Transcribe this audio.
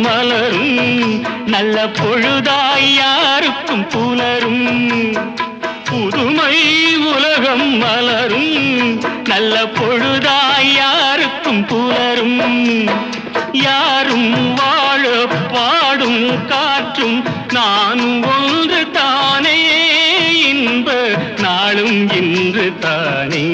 மலரும் நல்ல பொழுதாய் யாருக்கும் புலரும் புதுமை உலகம் மலரும் நல்ல பொழுதாய் யாருக்கும் புலரும் யாரும் வாழ பாடும் காற்றும் நானும் ஒன்று தானே இன்ப நாளும் இன்று தானே